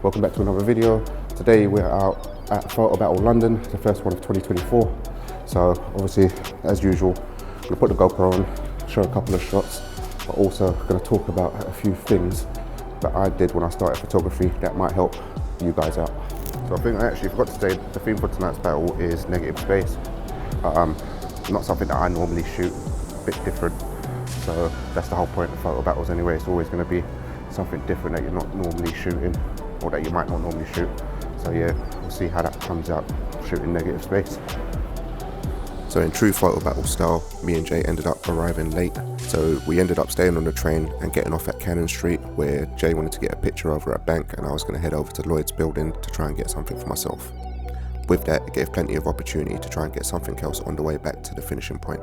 Welcome back to another video. Today we're out at Photobattle London, the first one of 2024. So obviously, as usual, I'm gonna put the GoPro on, show a couple of shots, but also gonna talk about a few things that I did when I started photography that might help you guys out. So I think I actually forgot to say the theme for tonight's battle is negative space. Not something that I normally shoot, a bit different. So that's the whole point of photo battles anyway. It's always going to be something different that you're not normally shooting, or that you might not normally shoot. So yeah, we'll see how that comes out shooting negative space. So in true photo battle style, me and Jay ended up arriving late. So we ended up staying on the train and getting off at Cannon Street, where Jay wanted to get a picture over at Bank, and I was going to head over to Lloyd's building to try and get something for myself. With that, it gave plenty of opportunity to try and get something else on the way back to the finishing point.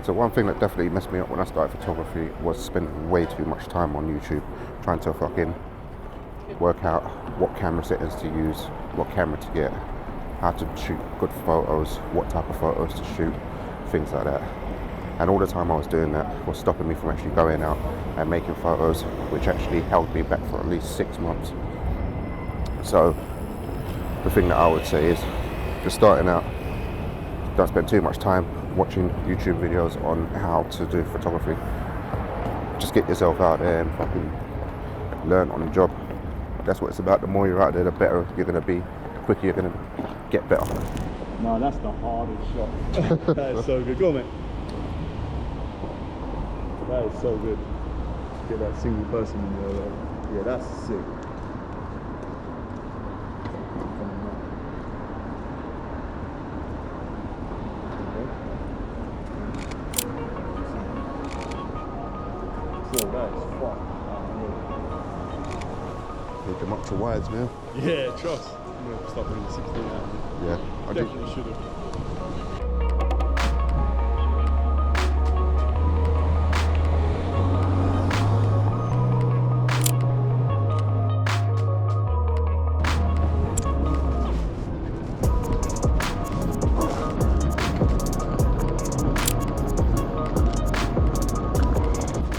So one thing that definitely messed me up when I started photography was spending way too much time on YouTube trying to fucking work out what camera settings to use, what camera to get, how to shoot good photos, what type of photos to shoot, things like that. And all the time I was doing that was stopping me from actually going out and making photos, which actually held me back for at least 6 months. So the thing that I would say is, just starting out, don't spend too much time watching YouTube videos on how to do photography. Just get yourself out there and fucking learn on the job. That's what it's about. The more you're out there, the better you're going to be, the quicker you're going to get better. No, that's the hardest shot. That is so good. Go on, mate. That is so good. Get that single person in there. Yeah, that's sick. So that is fuck. Need them up to wides now. Yeah, trust. I'm gonna stop doing the 16 out. Yeah, I Definitely should have.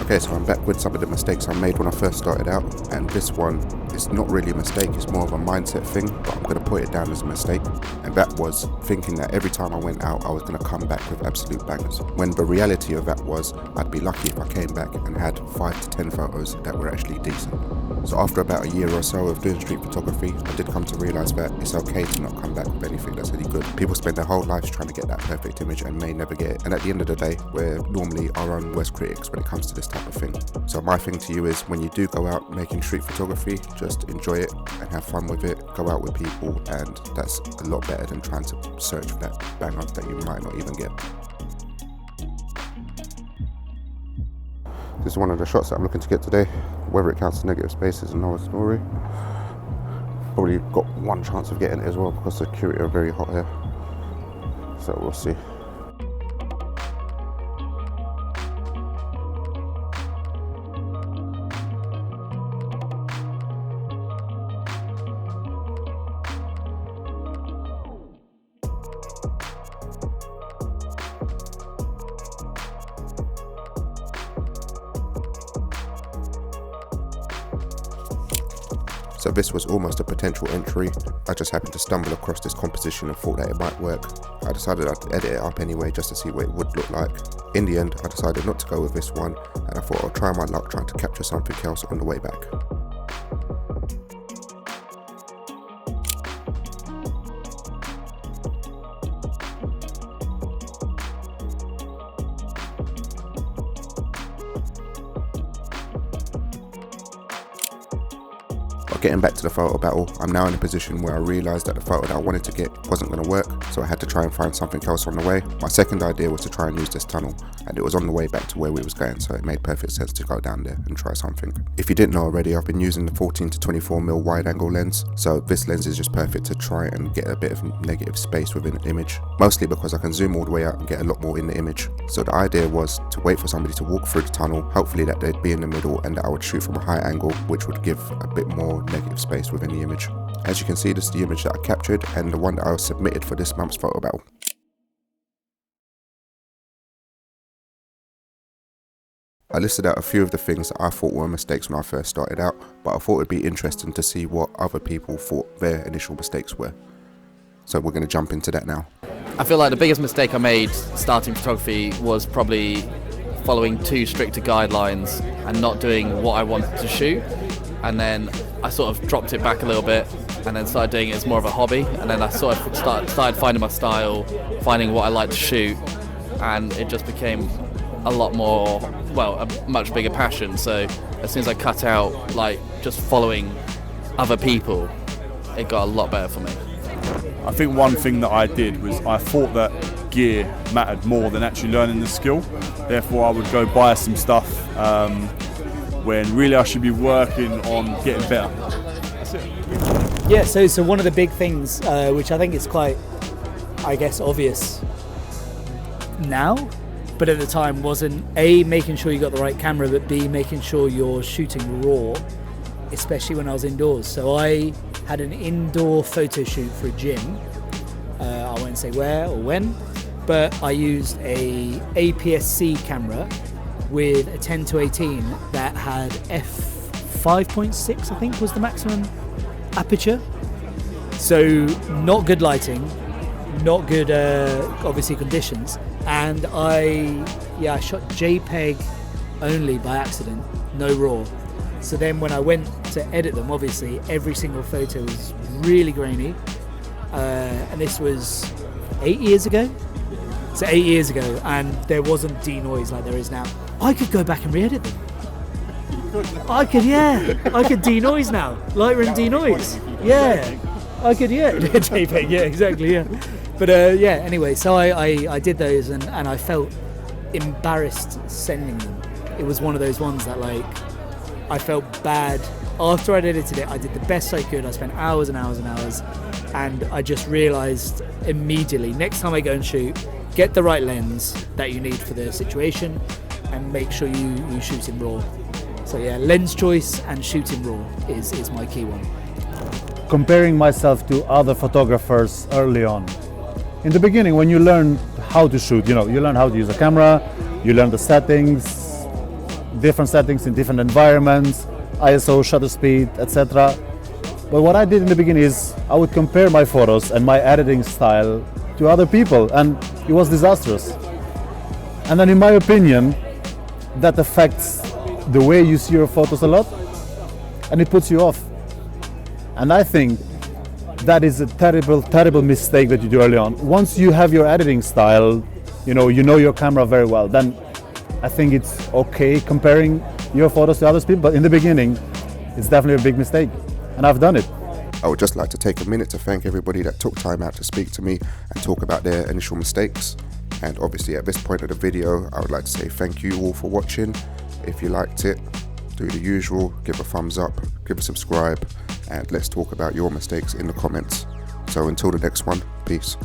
Okay, so I'm back with some of the mistakes I made when I first started out, and this one is not really a mistake, it's more of a mindset thing, but I'm going to put it down as a mistake, and that was thinking that every time I went out I was going to come back with absolute bangers, when the reality of that was I'd be lucky if I came back and had 5 to 10 photos that were actually decent. So after about a year or so of doing street photography, I did come to realise that it's okay to not come back with anything that's any good. People spend their whole lives trying to get that perfect image and may never get it, and at the end of the day, we're normally our own worst critics when it comes to this type of thing. So my thing to you is, when you do go out making street photography, just enjoy it and have fun with it, go out with people, and that's a lot better than trying to search for that banger that you might not even get. This is one of the shots that I'm looking to get today. Whether it counts as negative space is another story. Probably got one chance of getting it as well because security are very hot here. So we'll see. So this was almost a potential entry. I just happened to stumble across this composition and thought that it might work. I decided I'd edit it up anyway just to see what it would look like. In the end, I decided not to go with this one, and I thought I'll try my luck trying to capture something else on the way back. But getting back to the photo battle, I'm now in a position where I realised that the photo that I wanted to get wasn't going to work, so I had to try and find something else on the way. My second idea was to try and use this tunnel, and it was on the way back to where we was going, so it made perfect sense to go down there and try something. If you didn't know already, I've been using the 14 to 24mm wide angle lens, so this lens is just perfect to try and get a bit of negative space within an image, mostly because I can zoom all the way out and get a lot more in the image. So the idea was to wait for somebody to walk through the tunnel, hopefully that they'd be in the middle and that I would shoot from a high angle, which would give a bit more negative space within the image. As you can see, this is the image that I captured and the one that I was submitted for this month's photo battle. I listed out a few of the things that I thought were mistakes when I first started out, but I thought it'd be interesting to see what other people thought their initial mistakes were. So we're going to jump into that now. I feel like the biggest mistake I made starting photography was probably following too strict guidelines and not doing what I wanted to shoot. And then I sort of dropped it back a little bit and then started doing it as more of a hobby. And then I sort of started finding my style, finding what I like to shoot, and it just became a lot more, well, a much bigger passion. So as soon as I cut out like just following other people, it got a lot better for me. I think one thing that I did was I thought that gear mattered more than actually learning the skill. Therefore I would go buy some stuff when really I should be working on getting better. That's it. Yeah, so one of the big things, which I think is quite, I guess, obvious now, but at the time wasn't, A, making sure you got the right camera, but B, making sure you're shooting raw, especially when I was indoors. So I had an indoor photo shoot for a gym. I won't say where or when, but I used a APS-C camera with a 10-18 that had f5.6, I think was the maximum aperture. So not good lighting, not good obviously conditions, and I shot JPEG only by accident, no RAW. So then when I went to edit them, obviously every single photo was really grainy, and this was 8 years ago. So 8 years ago, and there wasn't denoise like there is now. I could go back and re-edit them. I could denoise now. Lightroom denoise. Yeah. I could, JPEG, yeah, exactly, yeah. But anyway, so I did those and I felt embarrassed sending them. It was one of those ones that like, I felt bad. After I'd edited it, I did the best I could. I spent hours and hours and hours, and I just realized immediately, next time I go and shoot, get the right lens that you need for the situation and make sure you shoot in RAW. So yeah, lens choice and shooting RAW is my key one. Comparing myself to other photographers early on. In the beginning, when you learn how to shoot, you learn how to use a camera, you learn the settings, different settings in different environments, ISO, shutter speed, etc. But what I did in the beginning is I would compare my photos and my editing style to other people, and it was disastrous. And then in my opinion, that affects the way you see your photos a lot, and it puts you off. And I think that is a terrible, terrible mistake that you do early on. Once you have your editing style, you know your camera very well, then I think it's okay comparing your photos to others people, but in the beginning, it's definitely a big mistake, and I've done it. I would just like to take a minute to thank everybody that took time out to speak to me and talk about their initial mistakes. And obviously at this point of the video, I would like to say thank you all for watching. If you liked it, do the usual, give a thumbs up, give a subscribe, and let's talk about your mistakes in the comments. So until the next one, peace.